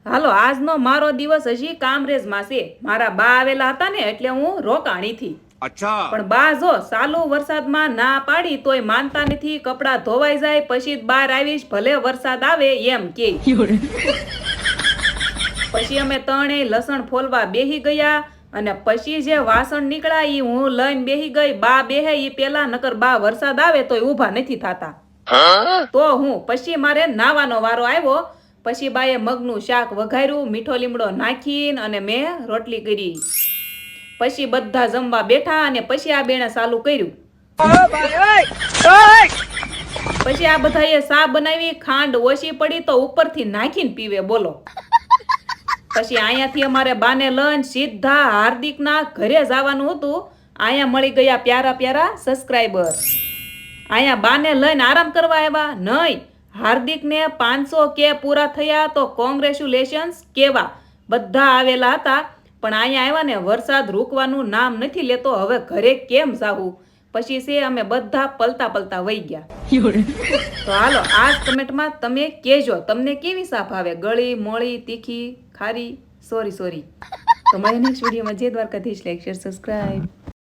હાલો આજનો મારો દિવસ હજી કામરેજમાં છે. મારા બા આવેલા હતા ને એટલે હું રોકાણીથી. અચ્છા. પણ બા જો ચાલુ વરસાદમાં ના પાડી તોય માનતા નથી. કપડા ધોવાઈ જાય પછી જ બહાર આવીશ, ભલે વરસાદ આવે એમ કે. પછી અમે ત્રણેય લસણ ફોલવા બેહી ગયા અને પછી જે વાસણ નીકળ્યા ઈ હું લઈને બેહી ગઈ. બા બેહે ઈ પેલા, નકર બા વરસાદ આવે તોય ઊભા નથી થતા. તો હું પછી મારે નાવાનો વારો આવ્યો. પછી બાએ મગનું શાક વઘાર્યું, મીઠો લીમડો નાખીને અને મેં રોટલી કરી. પછી બધા જમવા બેઠા અને પછી આ બેણે ચાલુ કર્યું. પછી આ બધાએ ચા બનાવી, ખાંડ ઓછી પડી તો ઉપરથી નાખીને પીવે, બોલો. પછી અહીંયાથી અમારે બાને લઈને સીધા હાર્દિકના ઘરે જવાનું હતું. અહીંયા મળી ગયા પ્યારા પ્યારા સબસ્ક્રાઈબર. અહીંયા બાને લઈને આરામ કરવા આવ્યા નહીં. હાર્દિકને 500K પૂરા થયા તો કોંગ્રેચ્યુલેશન્સ કેવા બધા આવેલા હતા. પણ અહીંયા આવ્યા ને વરસાદ રૂકવાનું નામ નથી લેતો. હવે ઘરે કેમ જાવું? પછી છે અમે બધા પલતા પલતા વહી ગયા. તો હાલો આ કમેન્ટમાં તમે કહેજો તમને કેવી સા ભાવે, ગળી, મોળી, તીખી, ખારી? સોરી. તો મળીએ નેક્સ્ટ વિડીયોમાં. જય દ્વારકાધીશ. Like, share, subscribe.